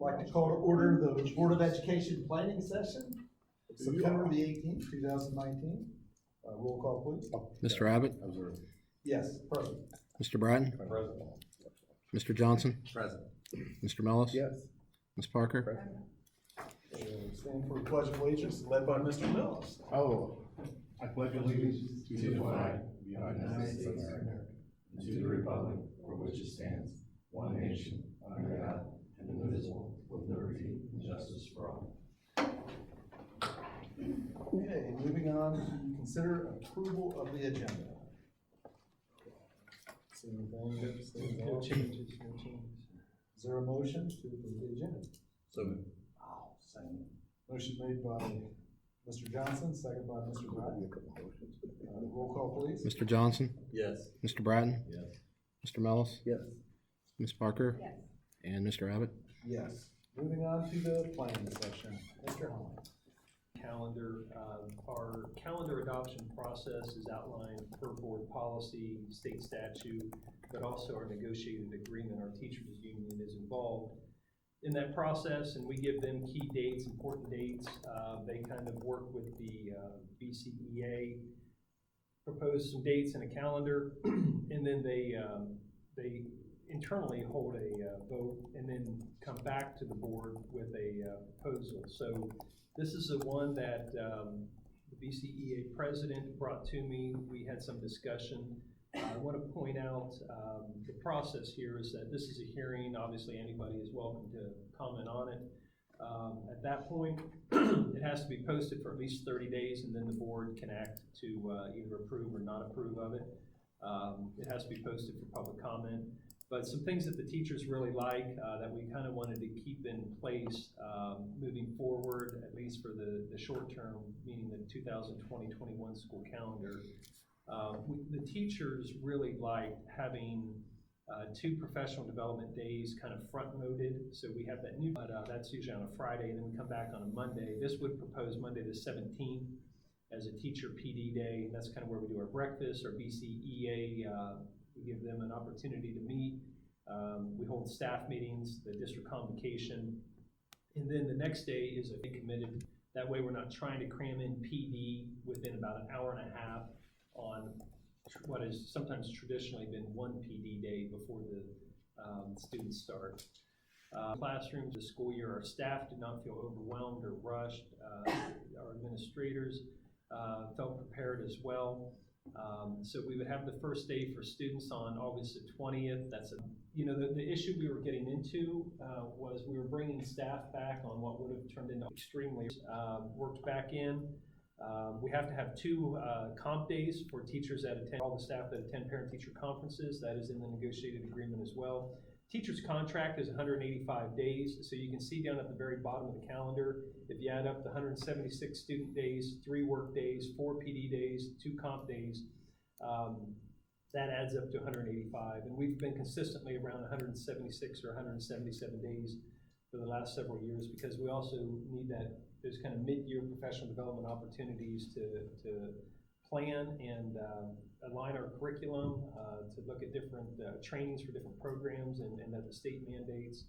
I'd like to call to order the Board of Education planning session, September the 18th, 2019. Roll call, please. Mr. Abbott, Yes, present. Mr. Bratton, Present. Mr. Johnson, Present. Mr. Mellis, Yes. Ms. Parker. Stand for the Pledge of Allegiance, led by Mr. Mills. Oh, I pledge allegiance to the flag of the United States of America, and to the republic for which it stands, one nation, under God, indivisible, with liberty and justice for all. Okay, moving on to consider approval of the agenda. See anything? No changes. Is there a motion to approve the agenda? So, Second. Motion made by Mr. Johnson, second by Mr. Bratton. Roll call, please. Mr. Johnson, yes. Mr. Bratton, Yes. Mr. Mellis, Yes. Ms. Parker, Yes. and Mr. Abbott. Yes. Moving on to the planning session. Mr. Holland. Calendar, our calendar adoption process is outlined per board policy, state statute, but also our negotiated agreement. Our teachers union is involved in that process, and we give them key dates, important dates. They kind of work with the BCEA, propose some dates in a calendar, and then they internally hold a vote and then come back to the board with a proposal. So this is the one that the BCEA president brought to me. We had some discussion. I want to point out the process here is that this is a hearing. Obviously, anybody is welcome to comment on it. At that point, it has to be posted for at least 30 days, and then the board can act to either approve or not approve of it. It has to be posted for public comment. But some things that the teachers really like that we kind of wanted to keep in place moving forward, at least for the short term, meaning the 2020-21 school calendar. The teachers really like having 2 professional development days kind of front-loaded. So we have that new, but that's usually on a Friday, and then we come back on a Monday. This would propose Monday the 17th as a teacher PD day. And that's kind of where we do our breakfast, our BCEA. We give them an opportunity to meet. We hold staff meetings, the district convocation. And then the next day is a big committed. That way we're not trying to cram in PD within about an hour and a half on what has sometimes traditionally been one PD day before the students start. Classrooms, the school year, our staff did not feel overwhelmed or rushed. Our administrators felt prepared as well. So we would have the first day for students on August the 20th. That's the issue we were getting into was we were bringing staff back on what would have turned into extremely worked back in. We have to have 2 comp days for teachers that attend, all the staff that attend parent-teacher conferences. That is in the negotiated agreement as well. Teacher's contract is 185 days, so you can see down at the very bottom of the calendar, if you add up the 176 student days, 3 work days, 4 PD days, 2 comp days, that adds up to 185. And we've been consistently around 176 or 177 days for the last several years because we also need those kind of mid-year professional development opportunities to plan and align our curriculum, to look at different trainings for different programs and that the state mandates.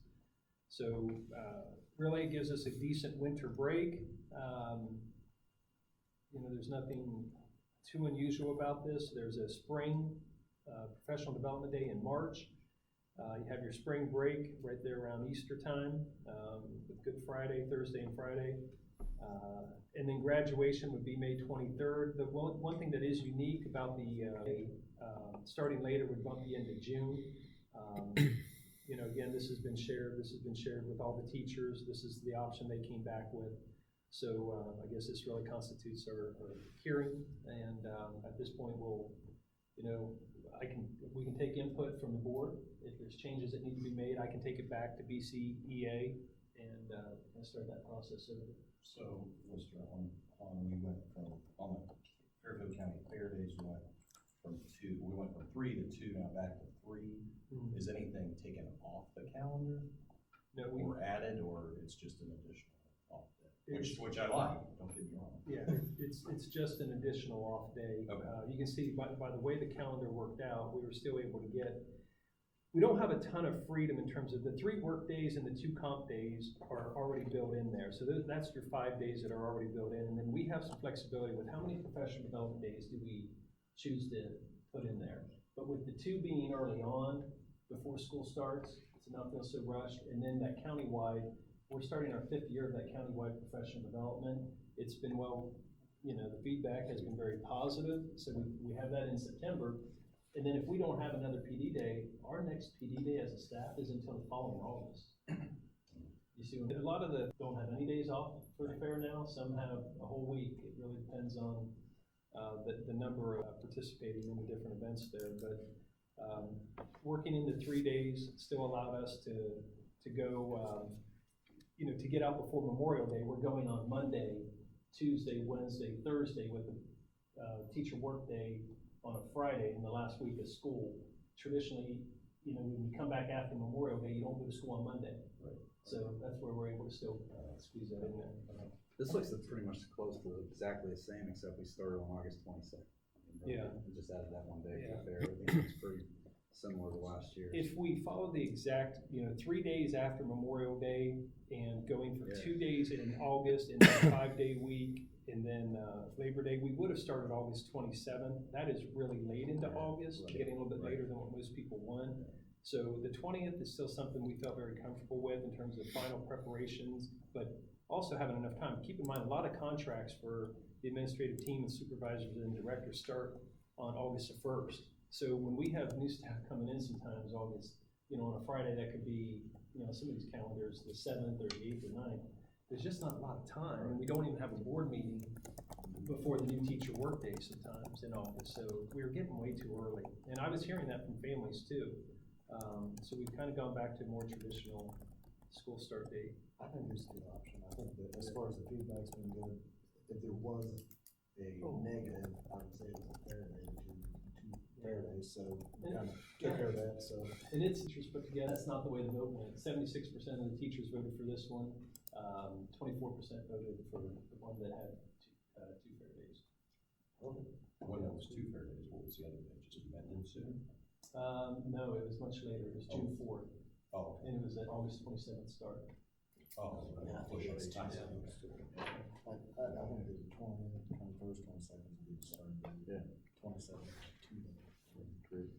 So really it gives us a decent winter break. There's nothing too unusual about this. There's a spring professional development day in March. You have your spring break right there around Easter time, with Good Friday, Thursday and Friday. And then graduation would be May 23rd. The one thing that is unique about the starting later would bump you into June. Again, this has been shared with all the teachers. This is the option they came back with. So I guess this really constitutes our hearing. And at this point, we can take input from the board. If there's changes that need to be made, I can take it back to BCEA and start that process over. So, Mr. we went from, on the Fairfield County Fair Days, we went from 3 to 2, now back to 3. Mm-hmm. Is anything taken off the calendar? No, or added, or it's just an additional off day? Which I like, don't get me wrong. Yeah, it's just an additional off day. Okay. You can see by the way the calendar worked out, we were still able to get we don't have a ton of freedom in terms of the 3 work days and the 2 comp days are already built in there. So that's your 5 days that are already built in. And then we have some flexibility with how many professional development days do we choose to put in there. But with the 2 being early on, before school starts, to not feel so rushed, and then that countywide, we're starting our 5th year of that countywide professional development. It's been the feedback has been very positive. So we have that in September. And then if we don't have another PD day, our next PD day as a staff is until the following August. You see, a lot of don't have any days off for the fair now. Some have a whole week. It really depends on the number of participating in the different events there. But working into 3 days still allowed us to go, to get out before Memorial Day. We're going on Monday, Tuesday, Wednesday, Thursday with a teacher work day on a Friday in the last week of school. Traditionally, when you come back after Memorial Day, you don't go to school on Monday. Right. So that's where we're able to still squeeze that in there. This looks pretty much close to exactly the same, except we started on August 22nd. Yeah. We just added that one day to Yeah. the fair. Everything looks pretty similar to last year. If we follow the exact, 3 days after Memorial Day and going for Yeah. 2 days in August and then a 5-day week and then Labor Day, we would have started August 27th. That is really late into August, Right. getting a little bit Right. later than what most people want. So the 20th is still something we felt very comfortable with in terms of final preparations, but also having enough time. Keep in mind, a lot of contracts for the administrative team and supervisors and directors start on August the 1st. So when we have new staff coming in sometimes August, on a Friday, that could be, some of these calendars, the 7th or the 8th or 9th, there's just not a lot of time. And we don't even have a board meeting before the new teacher workday sometimes in August. So we were getting way too early. And I was hearing that from families too. So we've kind of gone back to a more traditional school start date. I think there's a good option. I think that as far as the feedback's been good, if there was a negative, I would say it was a fair day, two fair days, so we kind of took care of that, so. And it's teachers put together, that's not the way the vote went. 76% of the teachers voted for this one. 24% voted for the one that had 2 fair days. One that was 2 fair days, what was the other day, just amended soon? No, it was much later, it was June 4th, Oh, and it was at August 27th start. oh, Yeah. push it, it's time. I think it was 21st, 22nd, we started. Yeah. 27th. Great.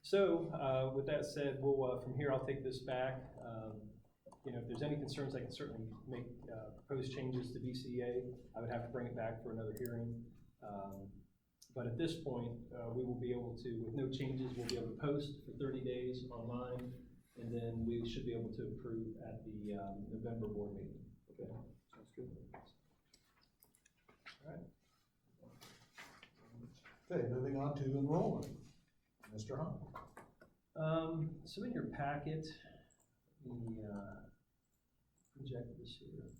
So, with that said, we'll, from here, I'll take this back. If there's any concerns, I can certainly make, propose changes to BCA. I would have to bring it back for another hearing. But at this point, we will be able to, with no changes, we'll be able to post for 30 days online, and then we should be able to approve at the November board meeting. Okay, sounds good. All right. Okay, moving on to enrollment. Mr. Hunt. So in your packet, the project this here.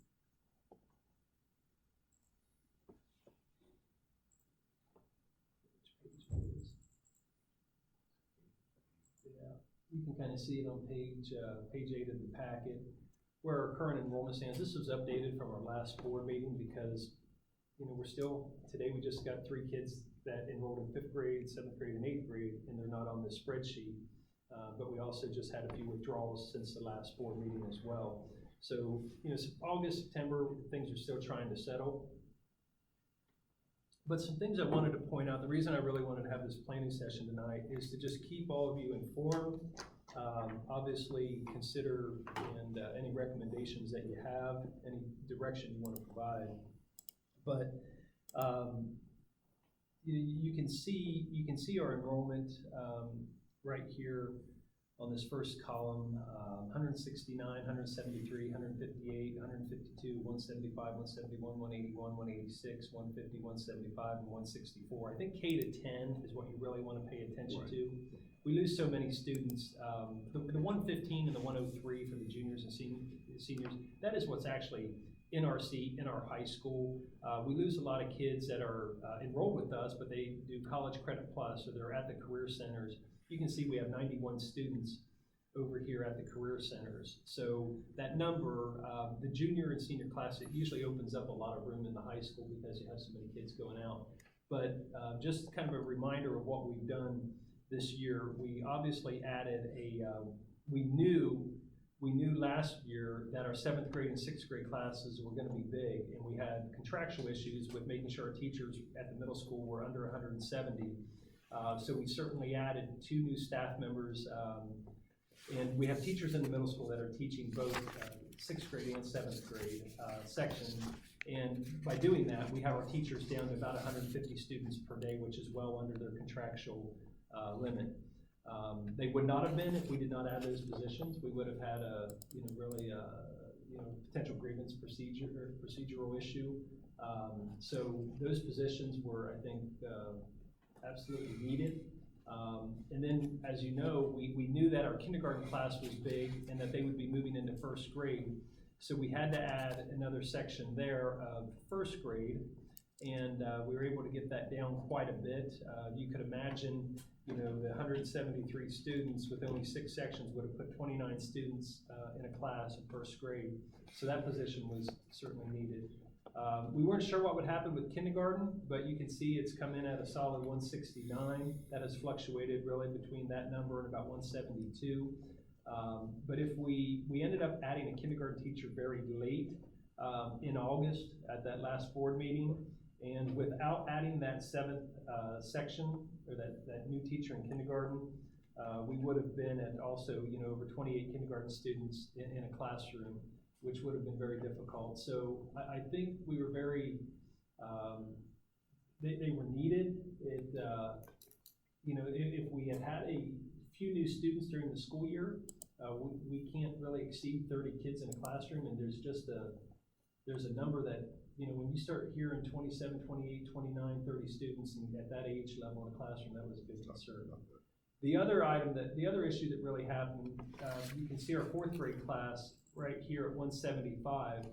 Which page it is? Yeah, you can kind of see it on page 8 of the packet, where our current enrollment stands. This was updated from our last board meeting because, we're still, today we just got 3 kids that enrolled in 5th grade, 7th grade, and 8th grade, and they're not on this spreadsheet. But we also just had a few withdrawals since the last board meeting as well. So, August, September, things are still trying to settle. But some things I wanted to point out, the reason I really wanted to have this planning session tonight is to just keep all of you informed. Obviously, consider and any recommendations that you have, any direction you want to provide. But you can see our enrollment right here on this first column, 169, 173, 158, 152, 175, 171, 181, 186, 150, 175, and 164. I think K to 10 is what you really want to pay attention to. We lose so many students. The 115 and the 103 for the juniors and seniors, that is what's actually in our seat, in our high school. We lose a lot of kids that are enrolled with us, but they do College Credit Plus, or they're at the career centers. You can see we have 91 students over here at the career centers. So that number, the junior and senior class, it usually opens up a lot of room in the high school because you have so many kids going out. But just kind of a reminder of what we've done this year, we obviously added we knew last year that our 7th grade and 6th grade classes were gonna be big, and we had contractual issues with making sure our teachers at the middle school were under 170. So we certainly added 2 new staff members, and we have teachers in the middle school that are teaching both 6th grade and 7th grade sections. And by doing that, we have our teachers down to about 150 students per day, which is well under their contractual limit. They would not have been if we did not add those positions. We would have had a, potential grievance procedural issue. So those positions were, I think, absolutely needed. And then, as you know, we knew that our kindergarten class was big and that they would be moving into 1st grade. So we had to add another section there of 1st grade, and we were able to get that down quite a bit. You could imagine, the 173 students with only 6 sections would have put 29 students in a class in 1st grade. So that position was certainly needed. We weren't sure what would happen with kindergarten, but you can see it's come in at a solid 169. That has fluctuated really between that number and about 172. But if we ended up adding a kindergarten teacher very late in August at that last board meeting, and without adding that 7th section, or that new teacher in kindergarten, we would have been at also, over 28 kindergarten students in a classroom, which would have been very difficult. So I think we were very, they were needed. If we had a few new students during the school year, we can't really exceed 30 kids in a classroom, and there's a number that, when you start hearing 27, 28, 29, 30 students at that age level in a classroom, that was a big concern. The other issue that really happened, you can see our 4th grade class right here at 175.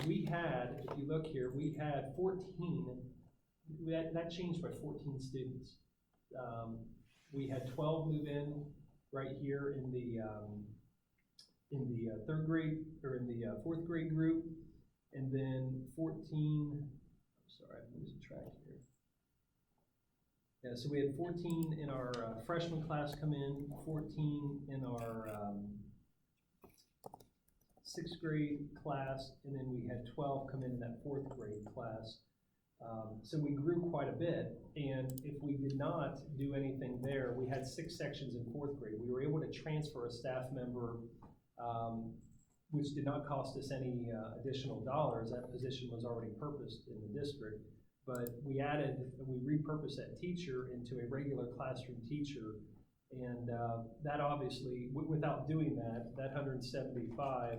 We had, if you look here, we had 14, that changed by 14 students. We had 12 move in right here in the 3rd grade, or in the 4th grade group, and then 14, I'm losing track here. Yeah, so we had 14 in our freshman class come in, 14 in our 6th grade class, and then we had 12 come in that 4th grade class. So we grew quite a bit, and if we did not do anything there, we had 6 sections in 4th grade. We were able to transfer a staff member, which did not cost us any additional dollars. That position was already purposed in the district, but we repurposed that teacher into a regular classroom teacher, and that obviously, without doing that 175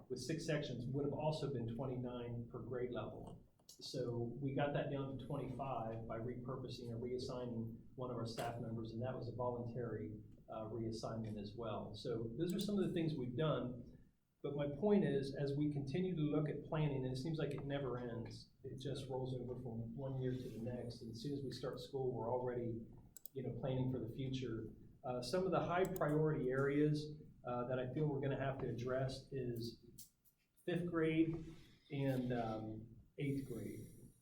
with 6 sections would have also been 29 per grade level. So we got that down to 25 by repurposing or reassigning one of our staff members, and that was a voluntary reassignment as well. So those are some of the things we've done. But my point is, as we continue to look at planning, and it seems like it never ends, it just rolls over from one year to the next. And as soon as we start school, we're already, planning for the future. Some of the high priority areas that I feel we're going to have to address is 5th grade and 8th grade.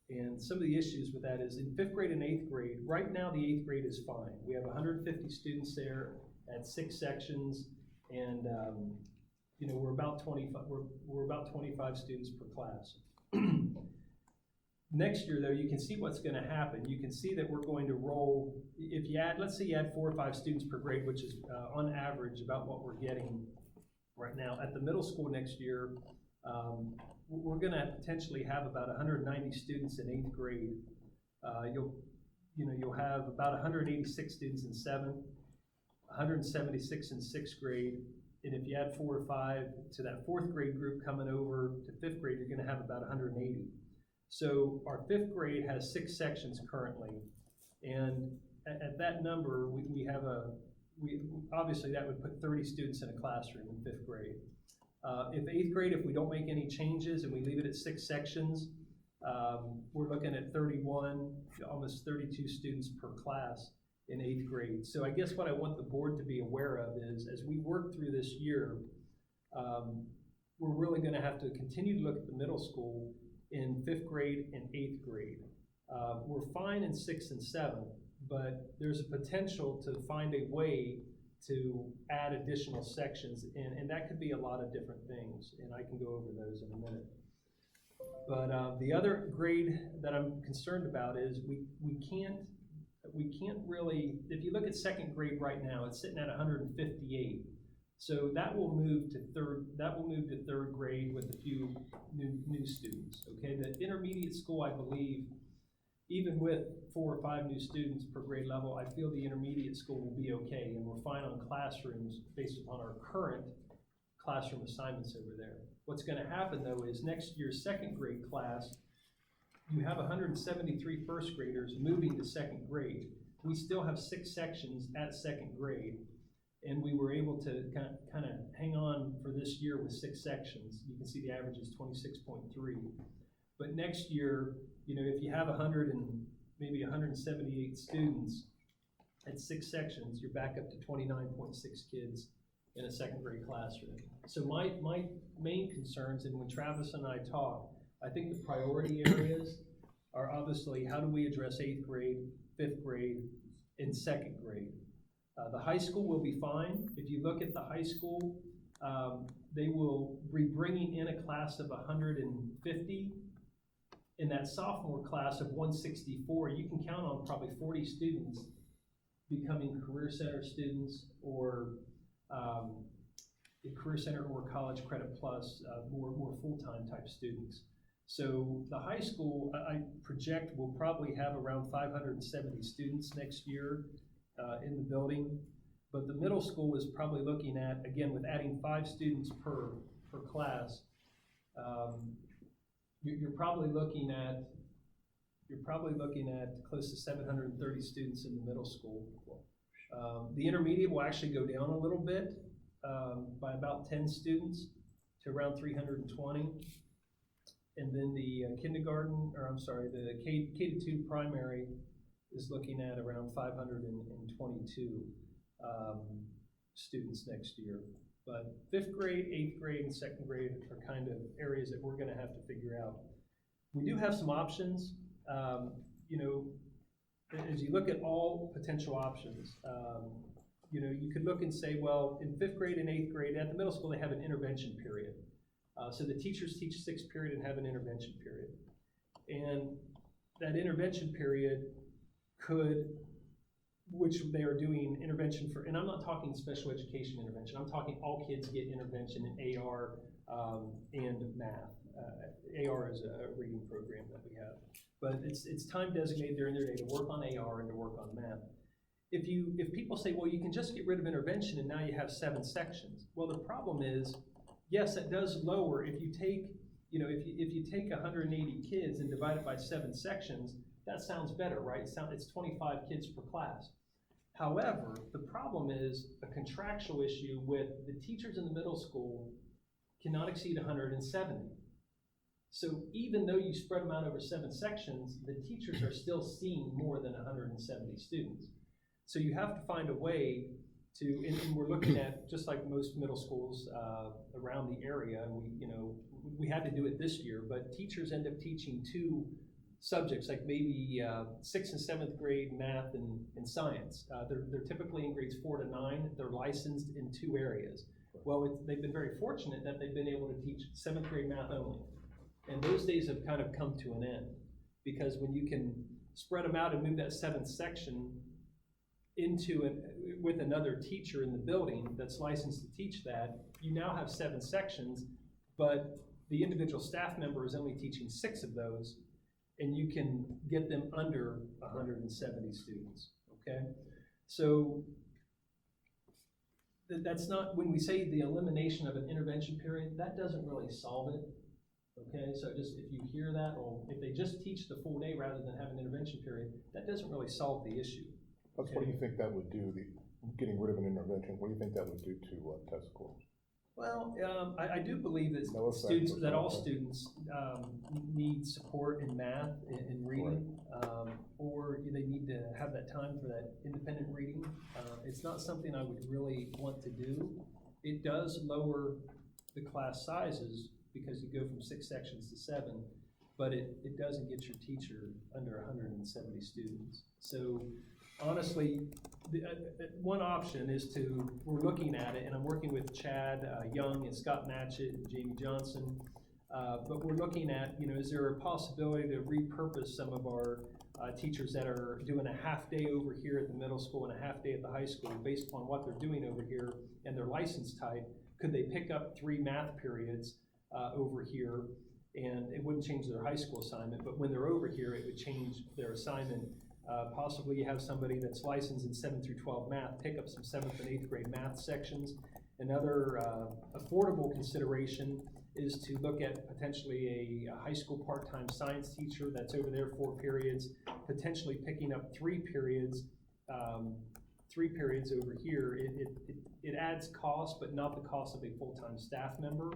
And some of the issues with that is in 5th grade and 8th grade, right now the 8th grade is fine. We have 150 students there at 6 sections, and we're about 25 students per class. Next year, though, you can see what's going to happen. You can see that we're going to roll, if you add, let's say you add 4 or 5 students per grade, which is on average about what we're getting right now. At the middle school next year, we're going to potentially have about 190 students in 8th grade. You'll have about 186 students in 7th, 176 in 6th grade, and if you add 4 or 5 to that 4th grade group coming over to 5th grade, you're going to have about 180. So our 5th grade has 6 sections currently, and at that number, we obviously that would put 30 students in a classroom in 5th grade. If 8th grade, if we don't make any changes and we leave it at 6 sections, we're looking at 31, almost 32 students per class in 8th grade. So I guess what I want the board to be aware of is, as we work through this year, we're really going to have to continue to look at the middle school in 5th grade and 8th grade. We're fine in 6th and 7th, but there's a potential to find a way to add additional sections, and that could be a lot of different things, and I can go over those in a minute. But the other grade that I'm concerned about is we can't really, if you look at second grade right now, it's sitting at 158. So that will move to third grade with a few new students. Okay, the intermediate school, I believe, even with 4 or 5 new students per grade level, I feel the intermediate school will be okay, and we're fine on classrooms based upon our current classroom assignments over there. What's going to happen though is next year's second grade class, you have 173 first graders moving to second grade. We still have 6 sections at second grade, and we were able to kind of hang on for this year with 6 sections. You can see the average is 26.3. But next year, you know, if you have 178 students at 6 sections, you're back up to 29.6 kids in a second grade classroom. So my main concerns, and when Travis and I talk, I think the priority areas are obviously how do we address 8th grade, 5th grade, and 2nd grade. The high school will be fine. If you look at the high school, they will be bringing in a class of 150. In that sophomore class of 164, you can count on probably 40 students becoming Career Center students or Career Center or College Credit Plus, more full-time type students. So the high school, I project, will probably have around 570 students next year in the building. But the middle school is probably looking at, again, with adding 5 students per class, you're probably looking at close to 730 students in the middle school. The intermediate will actually go down a little bit by about 10 students to around 320. And then the the K-2 primary is looking at around 522 students next year. But 5th grade, 8th grade, and 2nd grade are kind of areas that we're going to have to figure out. We do have some options. You know, as you look at all potential options, you know, you could look and say, well, in 5th grade and 8th grade, at the middle school, they have an intervention period. So the teachers teach 6th period and have an intervention period. And that intervention period which they are doing intervention for, and I'm not talking special education intervention, I'm talking all kids get intervention in AR and math. AR is a reading program that we have. But it's time designated during their day to work on AR and to work on math. If people say, well, you can just get rid of intervention and now you have 7 sections. Well, the problem is, yes, it does lower. If you take, you know, if you take 180 kids and divide it by 7 sections, that sounds better, right? It's 25 kids per class. However, the problem is a contractual issue with the teachers in the middle school cannot exceed 170. So even though you spread them out over 7 sections, the teachers are still seeing more than 170 students. So you have to find a way to, and we're looking at, just like most middle schools around the area, and we had to do it this year, but teachers end up teaching 2 subjects, like maybe 6th and 7th grade math and science. They're typically in grades 4 to 9. They're licensed in 2 areas. Well, they've been very fortunate that they've been able to teach 7th grade math only. And those days have kind of come to an end, because when you can spread them out and move that 7th section with another teacher in the building that's licensed to teach that, you now have 7 sections, but the individual staff member is only teaching 6 of those, and you can get them under 170 students, okay? So that's not, when we say the elimination of an intervention period, that doesn't really solve it, okay? So just, if you hear that, or if they just teach the full day rather than have an intervention period, that doesn't really solve the issue. What do you think that would do, getting rid of an intervention, what do you think that would do to test scores? Well, I do believe that No effect, all students need support in math and reading, or they need to have that time for that independent reading. It's not something I would really want to do. It does lower the class sizes because you go from 6 sections to 7, but it doesn't get your teacher under 170 students. So honestly, one option is we're looking at it, and I'm working with Chad Young and Scott Matchett and Jamie Johnson, but we're looking at, is there a possibility to repurpose some of our teachers that are doing a half day over here at the middle school and a half day at the high school based upon what they're doing over here and their license type? Could they pick up 3 math periods over here, and it wouldn't change their high school assignment, but when they're over here, it would change their assignment. Possibly you have somebody that's licensed in 7 through 12 math, pick up some 7th and 8th grade math sections. Another affordable consideration is to look at potentially a high school part-time science teacher that's over there 4 periods, potentially picking up 3 periods, 3 periods over here. It adds cost, but not the cost of a full-time staff member.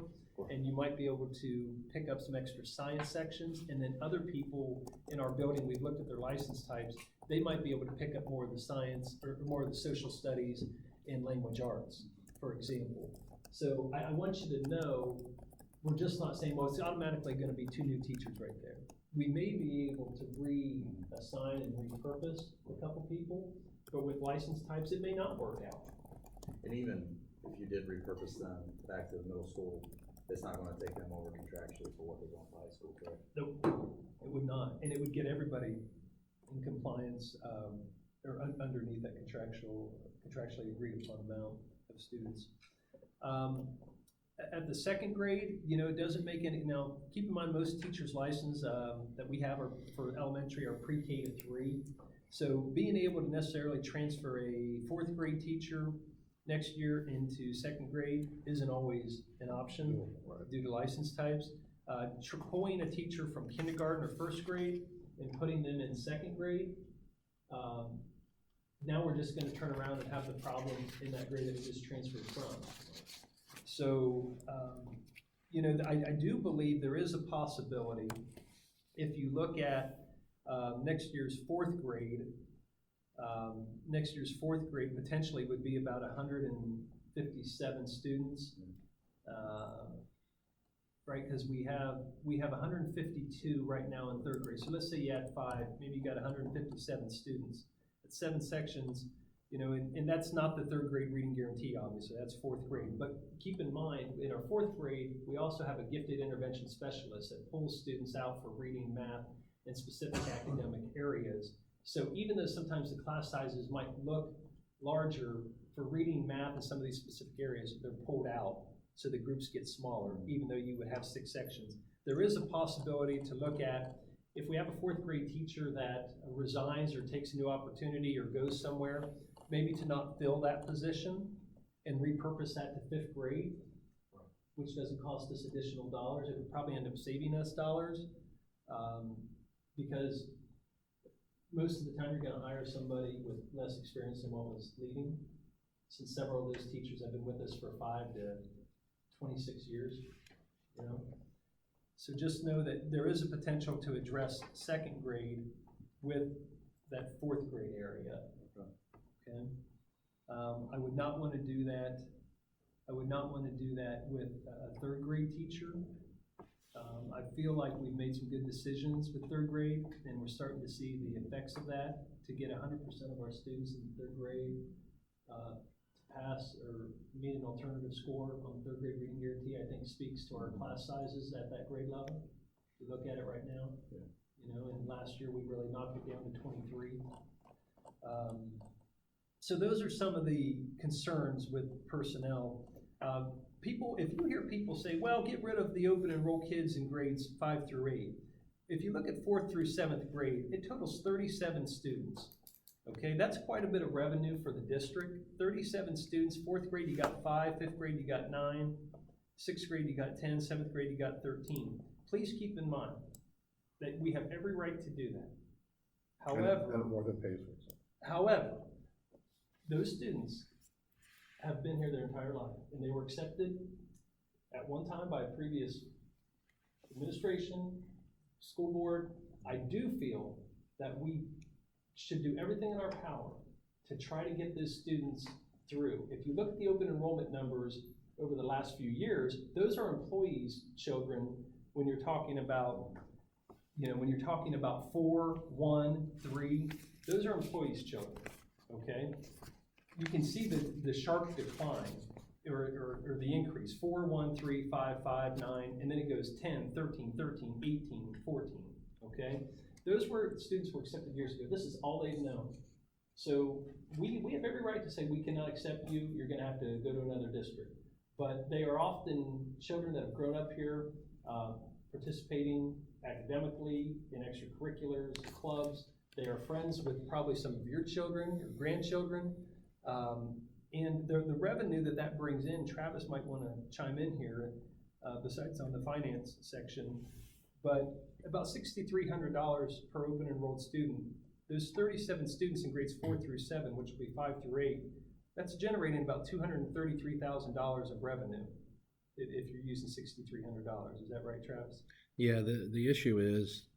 And you might be able to pick up some extra science sections, and then other people in our building, we've looked at their license types, they might be able to pick up more of the science or more of the social studies and language arts, for example. So I want you to know, we're just not saying, well, it's automatically gonna be 2 new teachers right there. We may be able to reassign and repurpose a couple people, but with license types, it may not work out. And even if you did repurpose them back to the middle school, it's not gonna take them over contractually for what they're going to high school, correct? Nope, it would not, and it would get everybody in compliance, or underneath that contractually agreed upon amount of students. At the 2nd grade, it doesn't make any, now, keep in mind, most teachers' license that we have are for elementary are pre-K to 3. So being able to necessarily transfer a 4th grade teacher next year into 2nd grade isn't always an option due to license types. Pulling a teacher from kindergarten or 1st grade and putting them in 2nd grade, now we're just gonna turn around and have the problem in that grade that we just transferred from. So, I do believe there is a possibility, if you look at next year's 4th grade, potentially would be about 157 students, right? Because we have 152 right now in 3rd grade. So let's say you had 5, maybe you got 157 students. At 7 sections, and that's not the 3rd grade reading guarantee, obviously, that's 4th grade. But keep in mind, in our 4th grade, we also have a gifted intervention specialist that pulls students out for reading, math, and specific academic areas. So even though sometimes the class sizes might look larger for reading, math, and some of these specific areas, they're pulled out, so the groups get smaller, even though you would have 6 sections. There is a possibility to look at, if we have a 4th grade teacher that resigns or takes a new opportunity or goes somewhere, maybe to not fill that position and repurpose that to 5th grade, which doesn't cost us additional dollars. It would probably end up saving us dollars, because most of the time you're gonna hire somebody with less experience than what was leading, since several of those teachers have been with us for 5 to 26 years, So just know that there is a potential to address 2nd grade with that 4th grade area, okay? I would not wanna do that. I would not wanna do that with a 3rd grade teacher. I feel like we've made some good decisions with 3rd grade, and we're starting to see the effects of that. To get 100% of our students in 3rd grade to pass or meet an alternative score on 3rd grade reading guarantee, I think speaks to our class sizes at that grade level. If you look at it right now, and last year we really knocked it down to 23. So those are some of the concerns with personnel. People, if you hear people say, well, get rid of the open enroll kids in grades 5 through 8. If you look at 4th through 7th grade, it totals 37 students. Okay, that's quite a bit of revenue for the district. 37 students, 4th grade you got 5, 5th grade you got 9, 6th grade you got 10, 7th grade you got 13. Please keep in mind that we have every right to do that. However, And more than pays for itself. however, those students have been here their entire life, and they were accepted at one time by a previous administration, school board. I do feel that we should do everything in our power to try to get those students through. If you look at the open enrollment numbers over the last few years, those are employees' children when you're talking about, when you're talking about 4, 1, 3, those are employees' children, okay? You can see the sharp decline, or the increase, 4, 1, 3, 5, 5, 9, and then it goes 10, 13, 13, 18, 14, okay? Those were, students were accepted years ago. This is all they've known. So we have every right to say we cannot accept you, you're gonna have to go to another district. But they are often children that have grown up here, participating academically in extracurriculars, clubs. They are friends with probably some of your children, your grandchildren. And the revenue that brings in, Travis might want to chime in here, besides on the finance section, but about $6,300 per open enrolled student. Those 37 students in grades 4 through 7, which will be 5 through 8, that's generating about $233,000 of revenue if you're using $6,300. Is that right, Travis? Yeah, the issue is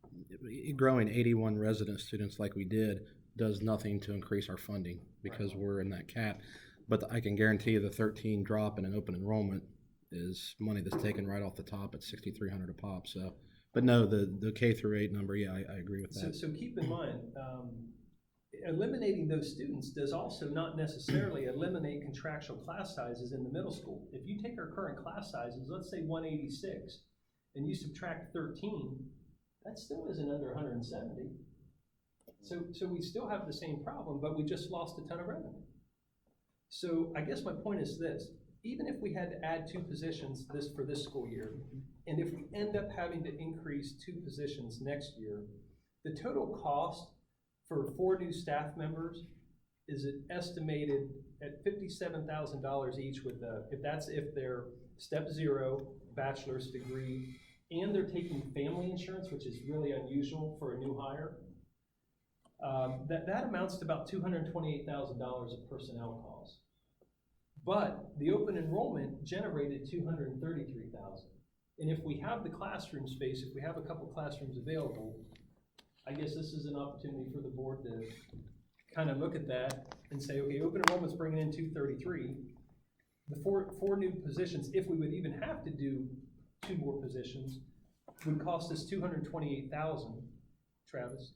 growing 81 resident students like we did does nothing to increase our funding because we're in that cap. But I can guarantee you the 13 drop in an open enrollment is money that's taken right off the top at $6,300 a pop. So, but no, the K through 8 number, yeah, I agree with that. So keep in mind, eliminating those students does also not necessarily eliminate contractual class sizes in the middle school. If you take our current class sizes, let's say 186, and you subtract 13, that still isn't under 170. So we still have the same problem, but we just lost a ton of revenue. So I guess my point is this: even if we had to add 2 positions for this school year, and if we end up having to increase 2 positions next year, the total cost for 4 new staff members is estimated at $57,000 each with if they're step 0, bachelor's degree, and they're taking family insurance, which is really unusual for a new hire. That amounts to about $228,000 of personnel costs. But the open enrollment generated $233,000. And if we have the classroom space, if we have a couple classrooms available, I guess this is an opportunity for the board to kind of look at that and say, okay, open enrollment's bringing in $233,000. The four new positions, if we would even have to do 2 more positions, would cost us $228,000. Travis?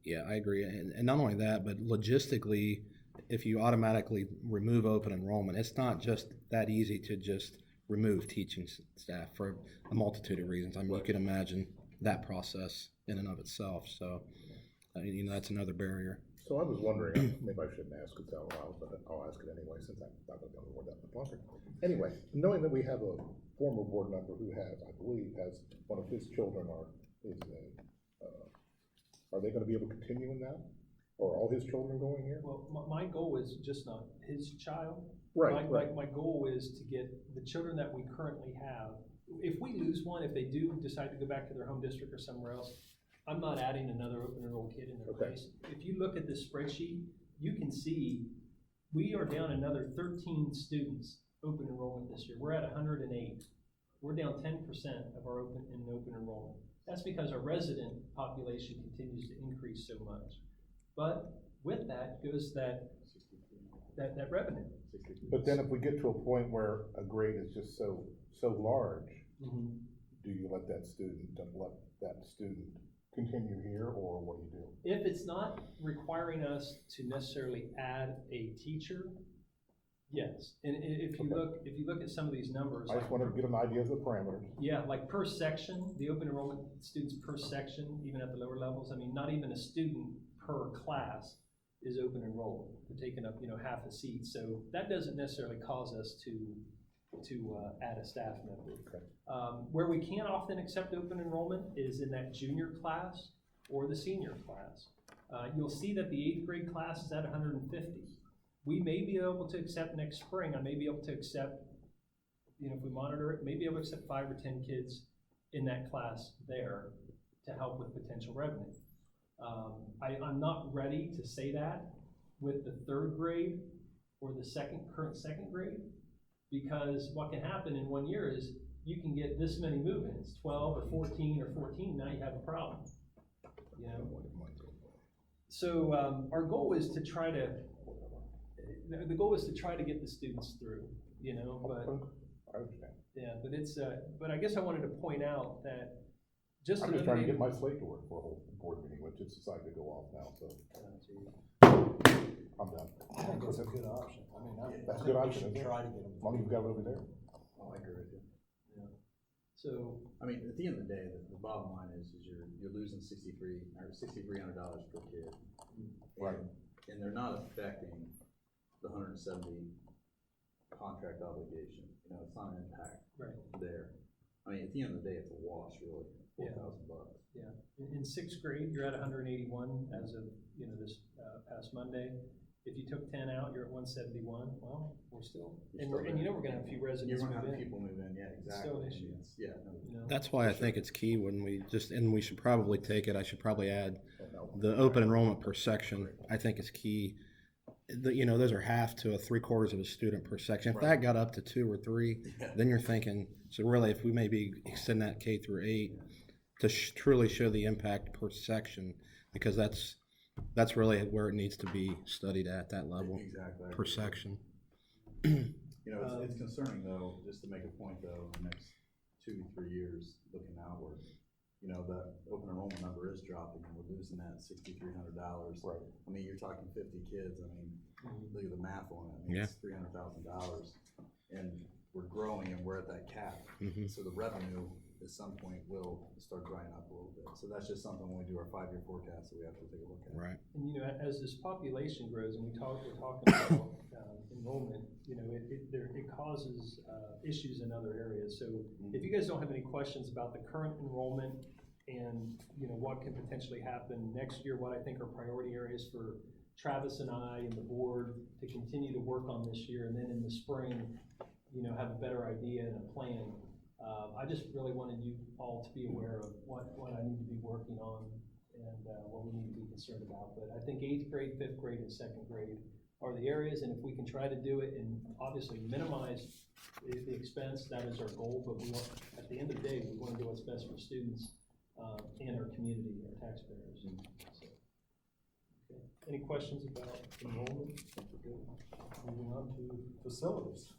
Yeah, I agree. And not only that, but logistically, if you automatically remove open enrollment, it's not just that easy to just remove teaching staff for a multitude of reasons. I mean, you can imagine that process in and of itself. So, that's another barrier. So I was wondering, maybe I shouldn't ask it out loud, but I'll ask it anyway since I'm not going to tell the board that much longer. Anyway, knowing that we have a former board member who I believe has one of his children are they going to be able to continue in that? Or are all his children going here? Well, my goal is just not his child. Right. My goal is to get the children that we currently have. If we lose one, if they do decide to go back to their home district or somewhere else, I'm not adding another open enrolled kid in their place. If you look at this spreadsheet, you can see we are down another 13 students open enrollment this year. We're at 108. We're down 10% of our open enrollment. That's because our resident population continues to increase so much. But with that goes that revenue. But then if we get to a point where a grade is just so large, do you let that student continue here, or what do you do? If it's not requiring us to necessarily add a teacher, yes. And if you look at some of these numbers, I just want to get an idea of the parameters. Yeah, like per section, the open enrollment students per section, even at the lower levels. I mean, not even a student per class is open enrolled. They're taking up, half a seat. So that doesn't necessarily cause us to add a staff member. Okay. Where we can often accept open enrollment is in that junior class or the senior class. You'll see that the 8th grade class is at 150. We may be able to accept next spring. I may be able to accept, if we monitor it, maybe able to accept 5 or 10 kids in that class there to help with potential revenue. I'm not ready to say that with the 3rd grade or the current second grade, because what can happen in 1 year is you can get this many move-ins, 12 or 14 or 14, now you have a problem. So our goal is to try to, get the students through, but I understand. yeah, but but I guess I wanted to point out that Just I'm just trying to get eliminating. my slate to work for a whole board meeting, which is decided to go off now, so I'm done. I think it's a good option. I mean, That's a I good think we option, should isn't it? try to get them. As long as you've got it over there. Oh, I agree with you. So, I mean, at the end of the day, the bottom line is you're losing $6,300 per kid. Right. And they're not affecting the 170 contract obligation, it's not an impact right, there. I mean, at the end of the day, it's a wash, really, Yeah. $4,000. yeah. In sixth grade, you're at 181 as of, this past Monday. If you took 10 out, you're at 171. Well, we're still, You're and still we're gonna have a few You're residents gonna move have in. people move in, yeah, exactly. still an I issue. mean, it's- That's why I think it's key when we and we should probably take it, I should probably add No. the open enrollment per section. I think is key. Those are half to a 3/4 of a student per section. If that got up to 2 or 3, then you're thinking, so really if we maybe extend that K through 8 to truly show the impact per section, because that's really where it needs to be studied at that level Exactly. I per agree. section. It's concerning though, just to make a point though, in the next 2 to 3 years, looking outward, the open enrollment number is dropping and we're losing that $6,300. Right. I mean, you're talking 50 kids, I mean, look at the math on it, I mean, Yeah. it's $300,000. And we're growing and we're at that cap. Mhm. So the revenue at some point will start drying up a little bit. So that's just something when we do our 5-year forecast that we have to take a look at. Right. And, as this population grows, and we're talking about enrollment, it causes issues in other areas. So if you guys don't have any questions about the current enrollment and, what can potentially happen next year, what I think are priority areas for Travis and I and the board to continue to work on this year, and then in the spring, have a better idea and a plan. I just really wanted you all to be aware of what I need to be working on and what we need to be concerned about. But I think 8th grade, 5th grade, and 2nd grade are the areas, and if we can try to do it and obviously minimize the expense, that is our goal. But at the end of the day, we want to do what's best for students and our community, our taxpayers. So, okay. Any questions about enrollment? Moving on to facilities.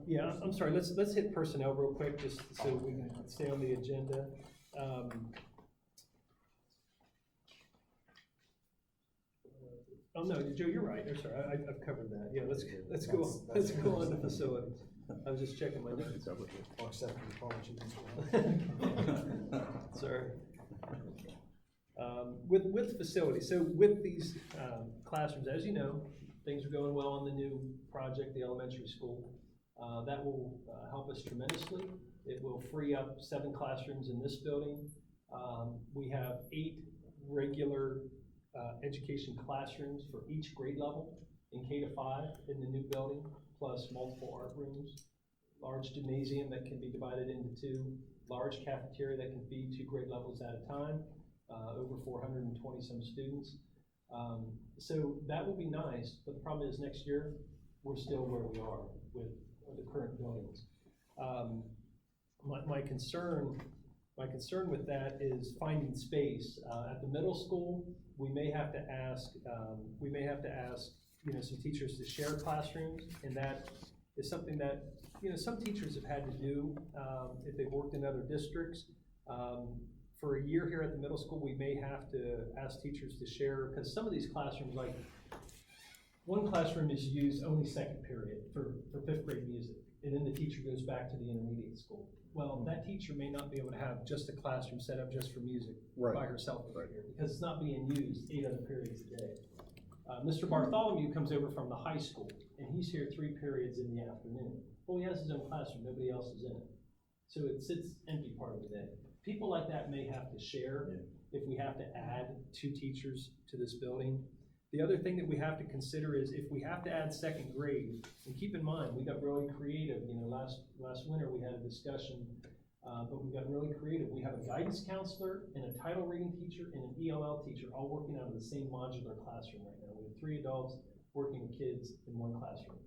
Yeah, I'm sorry, let's hit personnel real quick, just so we can stay on the agenda. Oh, no, Joe, you're right, I'm sorry, I've covered that, yeah, let's go on to facilities. I was just checking my notes. I'll accept the apology. Sorry. With facilities, so with these classrooms, as you know, things are going well on the new project, the elementary school. That will help us tremendously. It will free up 7 classrooms in this building. We have 8 regular education classrooms for each grade level in K to 5 in the new building, plus multiple art rooms, large gymnasium that can be divided into 2, large cafeteria that can feed 2 grade levels at a time, over 420 some students. So that will be nice, but the problem is next year, we're still where we are with the current buildings. My concern with that is finding space. At the middle school, we may have to ask, some teachers to share classrooms, and that is something that, some teachers have had to do if they've worked in other districts. For a year here at the middle school, we may have to ask teachers to share, because some of these classrooms, like, one classroom is used only 2nd period for 5th grade music, and then the teacher goes back to the intermediate school. Well, that teacher may not be able to have just a classroom set up just for music by herself over here, because it's not being used 8 other periods a day. Mr. Bartholomew comes over from the high school, and he's here 3 periods in the afternoon. Well, he has his own classroom, nobody else is in it. So it sits empty part of the day. People like that may have to share if we have to add 2 teachers to this building. The other thing that we have to consider is if we have to add 2nd grade, and keep in mind, we got really creative, last winter we had a discussion, but we got really creative. We have a guidance counselor and a title reading teacher and an ELL teacher all working out of the same modular classroom right now. We have 3 adults working with kids in 1 classroom,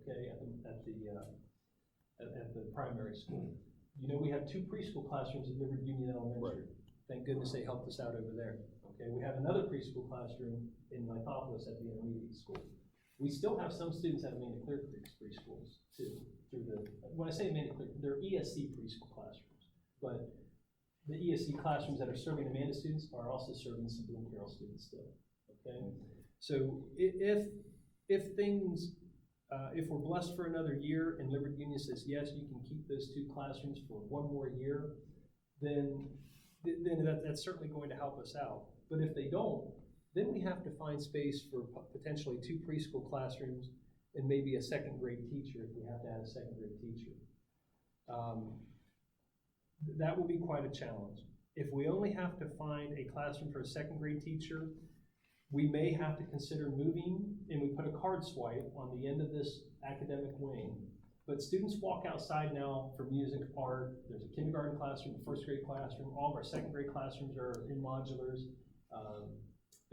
okay, at the primary school. We have 2 preschool classrooms at Liberty Union Elementary. Thank goodness they helped us out over there. Okay, we have another preschool classroom in Lithopolis at the intermediate school. We still have some students at Amanda Clear Creek preschools too. When I say Amanda Clear, they're ESC preschool classrooms, but the ESC classrooms that are serving Amanda students are also serving some Bloom Carroll students still, okay? So if things, if we're blessed for another year and Liberty Union says, yes, you can keep those 2 classrooms for 1 more year, then that's certainly going to help us out. But if they don't, then we have to find space for potentially 2 preschool classrooms and maybe a 2nd grade teacher if we have to add a 2nd grade teacher. That will be quite a challenge. If we only have to find a classroom for a 2nd grade teacher, we may have to consider moving, and we put a card swipe on the end of this academic wing. But students walk outside now for music, art. There's a kindergarten classroom, a 1st grade classroom. All of our 2nd grade classrooms are in modulars.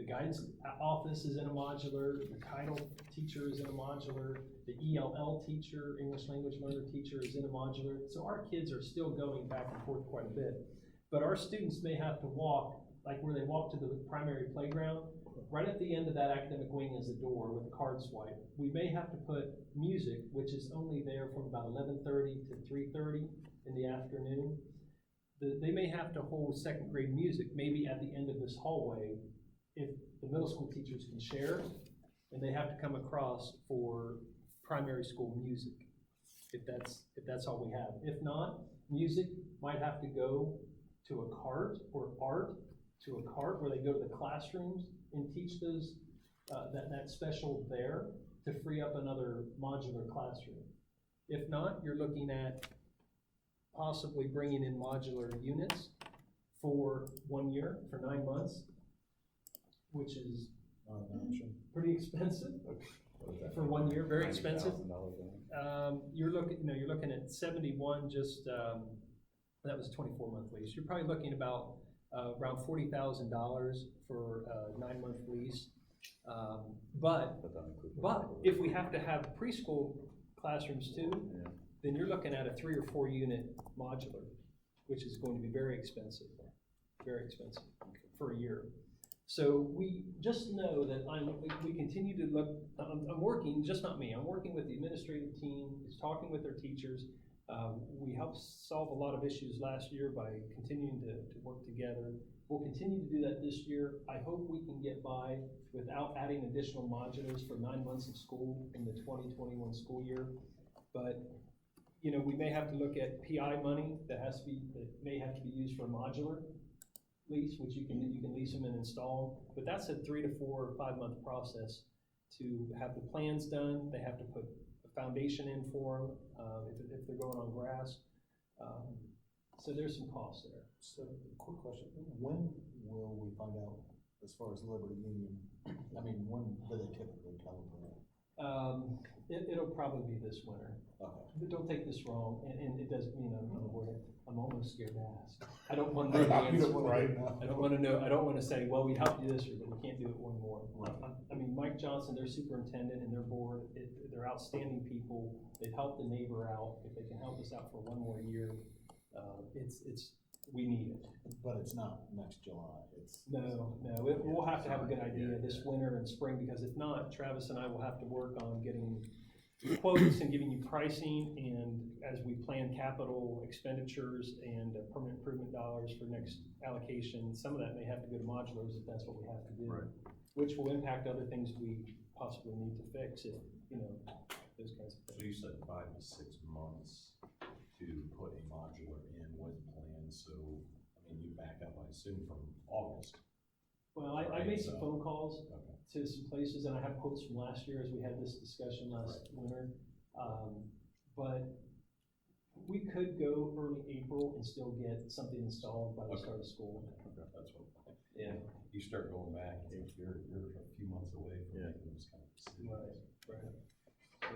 The guidance office is in a modular. The title teacher is in a modular. The ELL teacher, English language learner teacher, is in a modular. So our kids are still going back and forth quite a bit. But our students may have to walk, like where they walk to the primary playground. Right at the end of that academic wing is a door with a card swipe. We may have to put music, which is only there from about 11:30 to 3:30 in the afternoon. They may have to hold 2nd grade music, maybe at the end of this hallway, if the middle school teachers can share, and they have to come across for primary school music, if that's all we have. If not, music might have to go to a cart, or art to a cart, where they go to the classrooms and teach those that special there to free up another modular classroom. If not, you're looking at possibly bringing in modular units for 1 year, for 9 months, which is pretty expensive for 1 year, very expensive. You're looking at 71 just, that was a 24-month lease. You're probably looking about around $40,000 for a 9-month lease. But if we have to have preschool classrooms too, then you're looking at a 3 or 4 unit modular, which is going to be very expensive for a year. So we just know that we continue to look, I'm working, just not me, I'm working with the administrative team, who's talking with their teachers. We helped solve a lot of issues last year by continuing to work together. We'll continue to do that this year. I hope we can get by without adding additional modulars for 9 months of school in the 2021 school year. But, you know, we may have to look at PI money that may have to be used for a modular lease, which you can lease them and install. But that's a 3 to 4 or 5 month process to have the plans done. They have to put a foundation in for them if they're going on grass. So there's some costs there. So, quick question, when will we find out as far as Liberty Union, I mean, when do they typically come around? It'll probably be this winter. Okay. But don't take this wrong, and it doesn't mean I'm almost scared to ask. I don't want to know the answer. I don't want to know, I don't want to say, well, we helped you this year, but we can't do it one more. I mean, Mike Johnson, their superintendent, and their board, they're outstanding people. They've helped the neighbor out. If they can help us out for 1 more year, we need it. But it's not next July, No, we'll have to have a good idea this winter and spring, because if not, Travis and I will have to work on getting quotes and giving you pricing, and as we plan capital expenditures and permanent improvement dollars for next allocation, some of that may have to go to modulars if that's what we have to do. Right. Which will impact other things we possibly need to fix, if, you know, those kinds of So things. you said 5 to 6 months to put a modular in with plans, so, I mean, you back up, I assume, from August. Well, I Right, made some so- phone calls Okay. to some places, and I have quotes from last year as we had this discussion last winter. But we could go early April and still get something installed by the start of school. Okay, that's what, Yeah. you start going back, you're a few months away from making those kind of decisions. Right. So,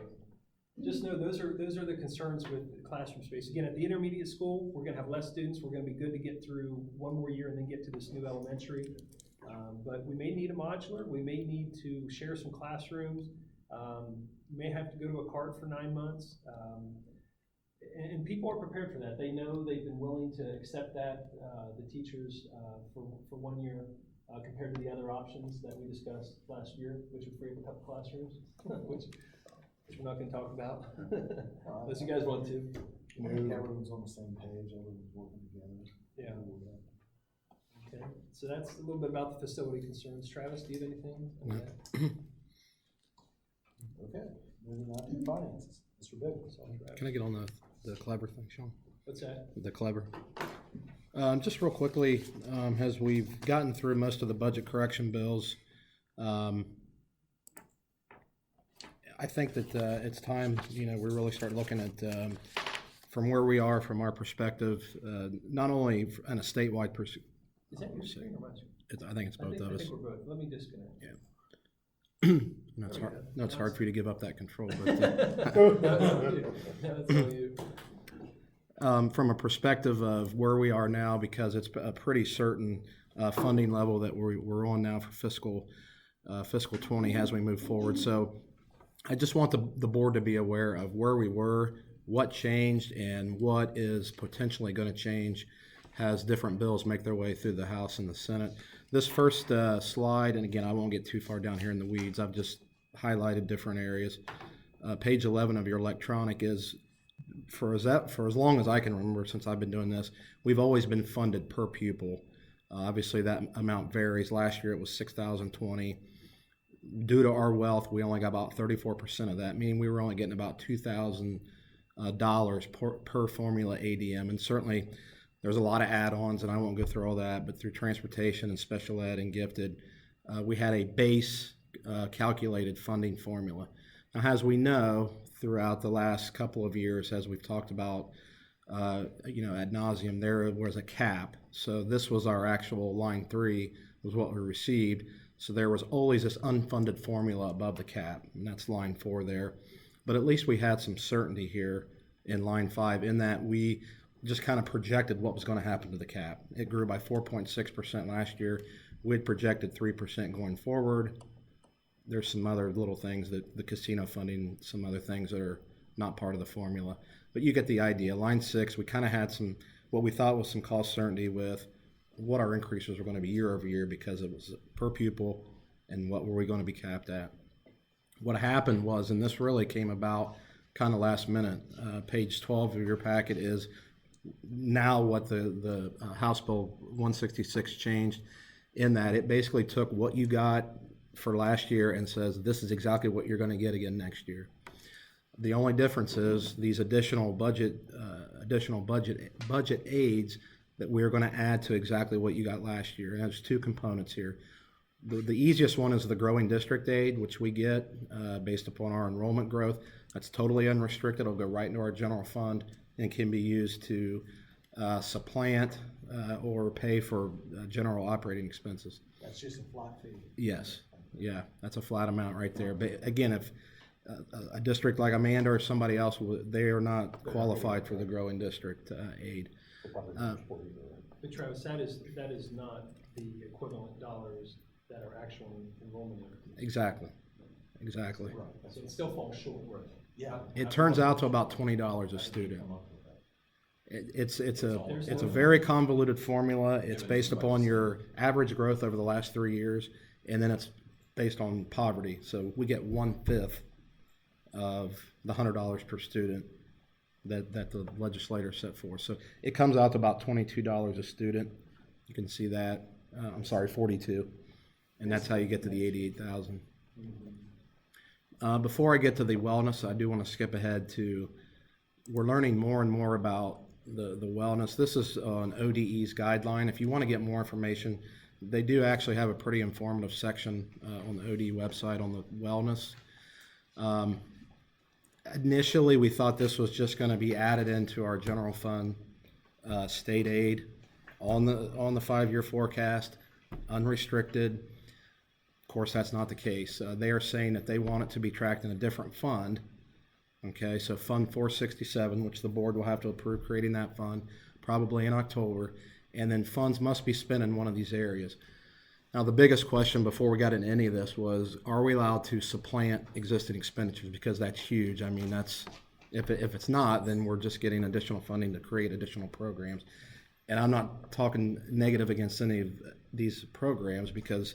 just know those are the concerns with classroom space. Again, at the intermediate school, we're gonna have less students. We're gonna be good to get through 1 more year and then get to this new elementary. But we may need a modular. We may need to share some classrooms. You may have to go to a cart for 9 months. And people are prepared for that. They know, they've been willing to accept that, the teachers, for 1 year, compared to the other options that we discussed last year, which would free up a couple classrooms, which we're not gonna talk about, unless you guys want to. I think everyone's on the same page, everyone's working together. Yeah. Okay, so that's a little bit about the facility concerns. Travis, do you have anything on that? Okay, moving on to finances. Mr. Bivens. Can I get on the Clever thing, Sean? What's that? The Clever. Just real quickly, as we've gotten through most of the budget correction bills, I think that it's time, we really start looking at, from where we are, from our perspective, not only in a statewide perspective. Is that your screen or my screen? I think it's both of I us. think we're both. Let me disconnect. Yeah. No, it's hard for you to give up that control, but, No, it's all you. from a perspective of where we are now, because it's a pretty certain funding level that we're on now for fiscal 20 as we move forward. So I just want the board to be aware of where we were, what changed, and what is potentially going to change as different bills make their way through the House and the Senate. This first slide, and again, I won't get too far down here in the weeds, I've just highlighted different areas. Page 11 of your electronic is, for as long as I can remember since I've been doing this, we've always been funded per pupil. Obviously, that amount varies. Last year it was $6,020. Due to our wealth, we only got about 34% of that, meaning we were only getting about $2,000 per formula ADM. And certainly there's a lot of add-ons, and I won't go through all that, but through transportation and special ed and gifted, we had a base calculated funding formula. Now, as we know, throughout the last couple of years, as we've talked about, ad nauseum, there was a cap. So this was our actual line 3 was what we received. So there was always this unfunded formula above the cap, and that's line 4 there. But at least we had some certainty here in line 5 in that we just kind of projected what was going to happen to the cap. It grew by 4.6% last year. We had projected 3% going forward. There's some other little things that the casino funding, some other things that are not part of the formula. But you get the idea. Line 6, we kind of had what we thought was some cost certainty with what our increases were going to be year over year because it was per pupil and what were we going to be capped at. What happened was, and this really came about kind of last minute, page 12 of your packet is now what the House Bill 166 changed, in that it basically took what you got for last year and says this is exactly what you're going to get again next year. The only difference is these additional budget aids that we're going to add to exactly what you got last year. And there's 2 components here. The easiest one is the growing district aid, which we get based upon our enrollment growth. That's totally unrestricted. It'll go right into our general fund and can be used to supplant or pay for general operating expenses. That's just a flat fee. Yes. Yeah, that's a flat amount right there. But again, if a district like Amanda or somebody else, they are not qualified for the growing district aid. But Travis, that is not the equivalent dollars that are actual enrollment increase. Exactly. So it still falls short. Right. Yeah. It turns out to about $20 a student. It's a very convoluted formula. It's based upon your average growth over the last 3 years, and then it's based on poverty. So we get 1/5 of the $100 per student that the legislator set forth. So it comes out to about $22 a student. You can see that. I'm sorry, 42, and that's how you get to the 88,000. Before I get to the wellness, I do want to skip ahead to, we're learning more and more about the wellness. This is an ODE's guideline. If you want to get more information, they do actually have a pretty informative section on the ODE website on the wellness. Initially, we thought this was just going to be added into our general fund state aid on the 5-year forecast, unrestricted. Of course, that's not the case. They are saying that they want it to be tracked in a different fund. Okay, so Fund 467, which the board will have to approve creating that fund probably in October, and then funds must be spent in one of these areas. Now, the biggest question before we got into any of this was, are we allowed to supplant existing expenditures? Because that's huge. I mean, if it's not, then we're just getting additional funding to create additional programs. And I'm not talking negative against any of these programs because,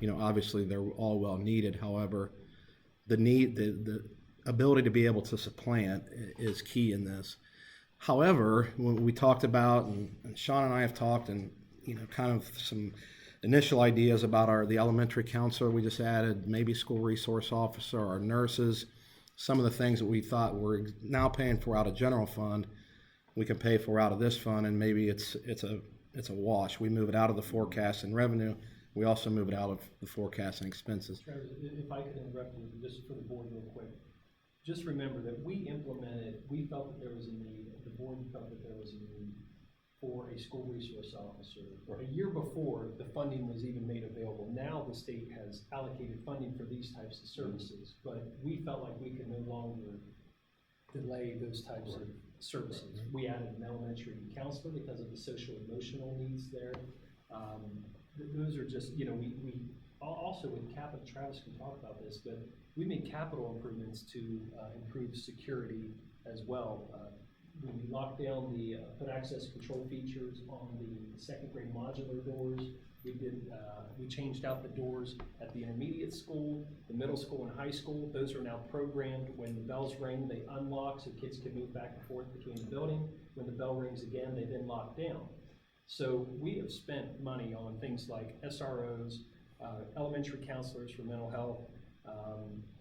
obviously they're all well needed. However, the ability to be able to supplant is key in this. However, when we talked about, and Sean and I have talked, and kind of some initial ideas about the elementary counselor we just added, maybe school resource officer, our nurses, some of the things that we thought we're now paying for out of general fund, we can pay for out of this fund, and maybe it's a wash. We move it out of the forecast and revenue. We also move it out of the forecast and expenses. Travis, if I could interrupt you just for the board real quick. Just remember that we felt that there was a need, the board felt that there was a need for a school resource officer. A year before, the funding was even made available. Now the state has allocated funding for these types of services, but we felt like we could no longer delay those types of services. We added an elementary counselor because of the social emotional needs there. Those are just, we also with capital, Travis can talk about this, but we made capital improvements to improve security as well. We locked down put access control features on the second grade modular doors. We changed out the doors at the intermediate school, the middle school and high school. Those are now programmed. When the bells ring, they unlock so kids can move back and forth between the building. When the bell rings again, they then lock down. So we have spent money on things like SROs, elementary counselors for mental health,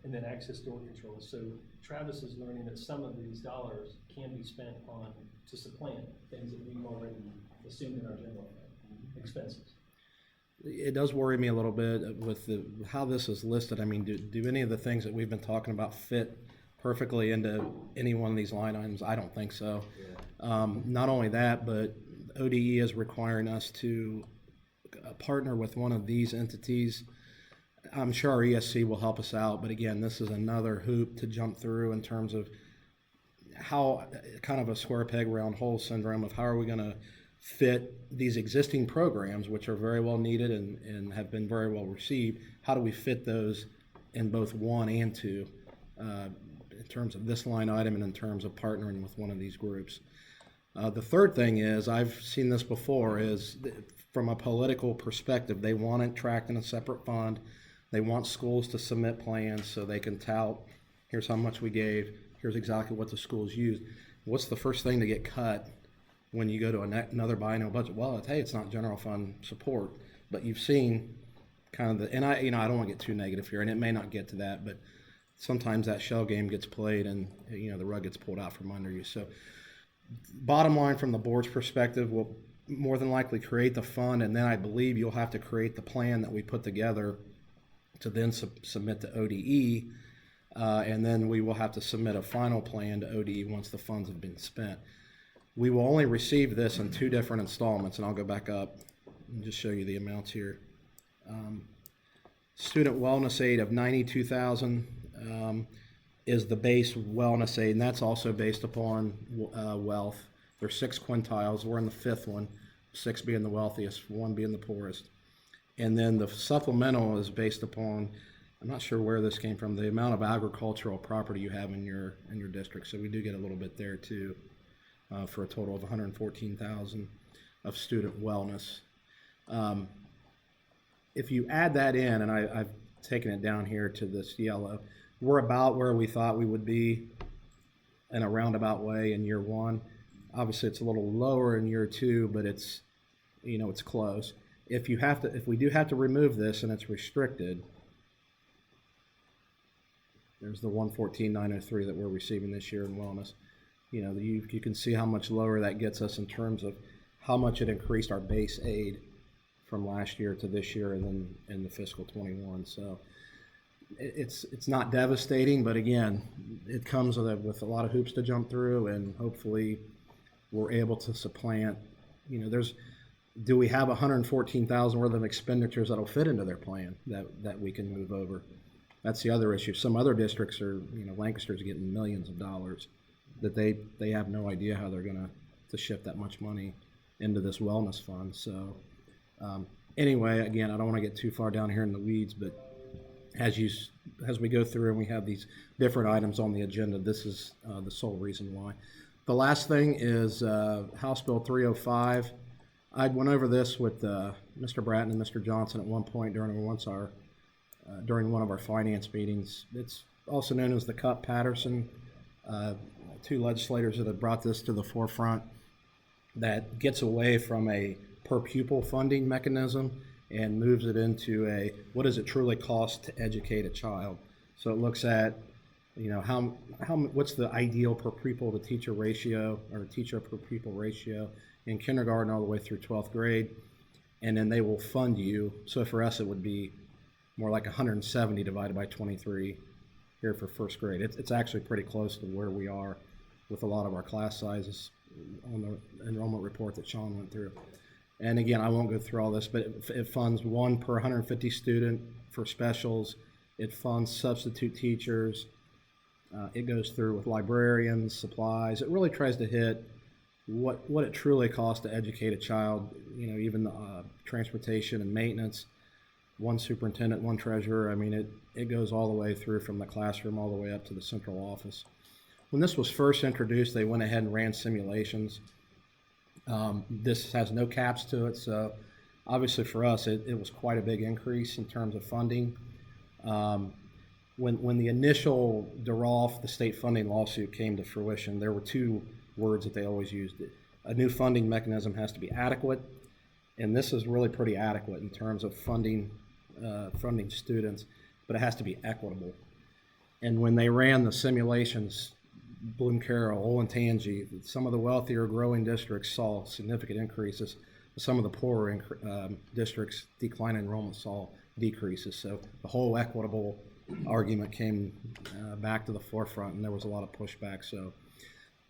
and then access door controls. So Travis is learning that some of these dollars can be spent to supplant things that we've already assumed in our general expenses. It does worry me a little bit with how this is listed. I mean, do any of the things that we've been talking about fit perfectly into any one of these line items? I don't think so. Not only that, but ODE is requiring us to partner with one of these entities. I'm sure our ESC will help us out, but again, this is another hoop to jump through in terms of how kind of a square peg round hole syndrome of how are we going to fit these existing programs, which are very well needed and have been very well received. How do we fit those in both 1 and 2 in terms of this line item and in terms of partnering with one of these groups? The third thing is, I've seen this before, is from a political perspective, they want it tracked in a separate fund. They want schools to submit plans so they can tout, here's how much we gave, here's exactly what the schools used. What's the first thing to get cut when you go to another biennial budget? Well, it's not general fund support, but you've seen kind of and I don't want to get too negative here, and it may not get to that, but sometimes that shell game gets played and, the rug gets pulled out from under you. So bottom line, from the board's perspective, we'll more than likely create the fund, and then I believe you'll have to create the plan that we put together to then submit to ODE, and then we will have to submit a final plan to ODE once the funds have been spent. We will only receive this in 2 different installments, and I'll go back up and just show you the amounts here. Student wellness aid of $92,000 is the base wellness aid, and that's also based upon wealth. There's 6 quintiles. We're in the 5th one, 6 being the wealthiest, 1 being the poorest. And then the supplemental is based upon, I'm not sure where this came from, the amount of agricultural property you have in your district. So we do get a little bit there too, for a total of $114,000 of student wellness. If you add that in, and I've taken it down here to this yellow, we're about where we thought we would be in a roundabout way in year 1. Obviously, it's a little lower in year 2, but it's close. If we do have to remove this and it's restricted, there's the $114,903 that we're receiving this year in wellness. You can see how much lower that gets us in terms of how much it increased our base aid from last year to this year and then in the fiscal 21. So it's not devastating, but again, it comes with a lot of hoops to jump through, and hopefully we're able to supplant. Do we have $114,000 worth of expenditures that'll fit into their plan that we can move over? That's the other issue. Some other districts are, Lancaster's getting millions of dollars that they have no idea how they're going to shift that much money into this wellness fund. So anyway, again, I don't want to get too far down here in the weeds, but as we go through and we have these different items on the agenda, this is the sole reason why. The last thing is House Bill 305. I went over this with Mr. Bratton and Mr. Johnson at one point during one of our finance meetings. It's also known as the Cup-Patterson two legislators that have brought this to the forefront that gets away from a per pupil funding mechanism and moves it into a, what does it truly cost to educate a child? So it looks at, you know, what's the ideal per pupil to teacher ratio or teacher per pupil ratio in kindergarten all the way through 12th grade. And then they will fund you. So for us, it would be more like 170 divided by 23 here for first grade. It's actually pretty close to where we are with a lot of our class sizes on the enrollment report that Sean went through. And again, I won't go through all this, but it funds 1 per 150 student for specials. It funds substitute teachers. It goes through with librarians, supplies. It really tries to hit what it truly costs to educate a child, you know, even transportation and maintenance. One superintendent, one treasurer. I mean, it goes all the way through from the classroom all the way up to the central office. When this was first introduced, they went ahead and ran simulations. This has no caps to it, so obviously for us, it was quite a big increase in terms of funding. When the initial DeRolf, the state funding lawsuit, came to fruition, there were two words that they always used. A new funding mechanism has to be adequate, and this is really pretty adequate in terms of funding students, but it has to be equitable. And when they ran the simulations, Bloom Carroll, Olentangy, some of the wealthier growing districts saw significant increases. Some of the poorer districts, decline in enrollment, saw decreases. So the whole equitable argument came back to the forefront, and there was a lot of pushback. So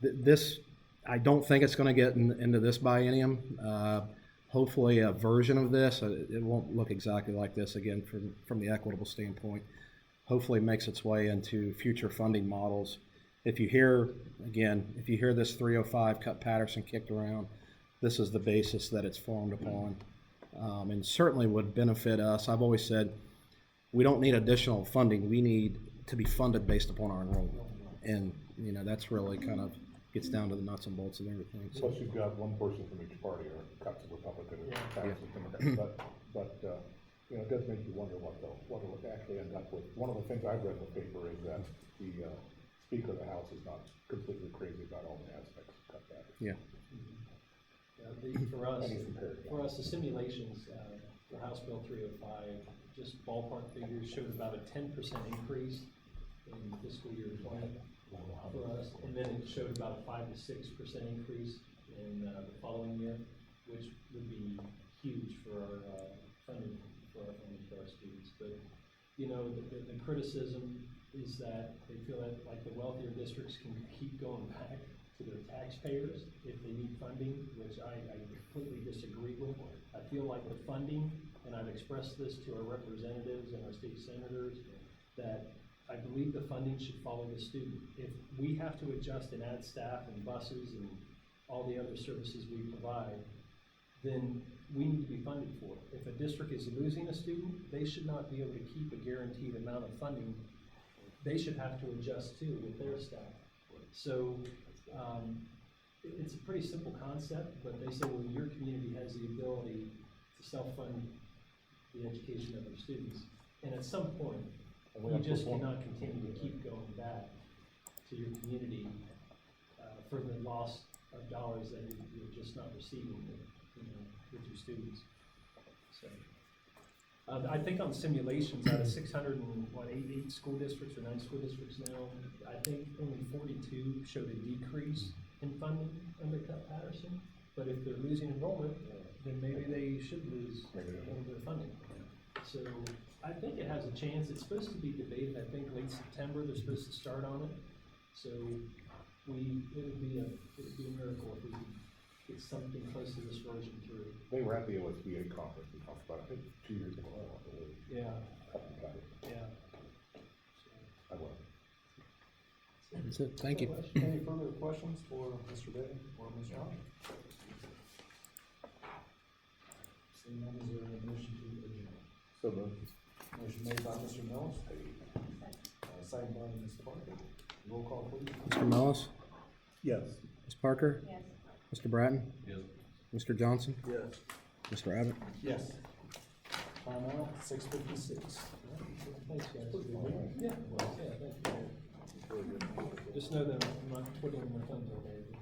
this, I don't think it's going to get into this biennium. Hopefully a version of this, it won't look exactly like this again from the equitable standpoint. Hopefully it makes its way into future funding models. If you hear this 305 cut Patterson kicked around, this is the basis that it's formed upon, and certainly would benefit us. I've always said we don't need additional funding. We need to be funded based upon our enrollment, and you know that's really kind of gets down to the nuts and bolts of everything. So. Plus, you've got one person from each party, or cuts of Republican, or Patterson, Democrat. But you know, it does make you wonder what it'll actually end up with. One of the things I've read in the paper is that the Speaker of the House is not completely crazy about all the aspects of cut back. Yeah. For us, the simulations for House Bill 305, just ballpark figures, showed about a 10% increase in fiscal year 20 for us, and then it showed about a 5 to 6% increase in the following year, which would be huge for our funding for our students. But you know, the criticism is that they feel that like the wealthier districts can keep going back to their taxpayers if they need funding, which I completely disagree with. I feel like the funding, and I've expressed this to our representatives and our state senators, that I believe the funding should follow the student. If we have to adjust and add staff and buses and all the other services we provide, then we need to be funded for it. If a district is losing a student, they should not be able to keep a guaranteed amount of funding. They should have to adjust too with their staff. So it's a pretty simple concept, but they say, well, your community has the ability to self-fund the education of their students. And at some point, you just cannot continue to keep going back to your community for the loss of dollars that you're just not receiving with your students. So I think on simulations, out of 608 school districts or 9 school districts now, I think only 42 showed a decrease in funding under Cut Patterson. But if they're losing enrollment, then maybe they should lose a little bit of funding. So I think it has a chance. It's supposed to be debated, I think, late September. They're supposed to start on it. So it would be a miracle if we could get something close to this version through. They were at the OSBA conference we talked about, I think, 2 years ago. Yeah. Yeah. I will. That's it. Thank you. Any further questions for Mr. Day or Ms. Young? Seeing none, is there a motion to adjourn? So moved. Motion made by Mr. Mills, second by Ms. Parker. Roll call, please. Mr. Mellis, Yes. Ms. Parker, Yes. Mr. Bratton, Yes. Mr. Johnson, Yes. Mr. Abbott. Yes. Time out, 6:56. Thanks, guys. Yeah, well, yeah, thank you. Just know that I'm not twiddling my thumbs over there.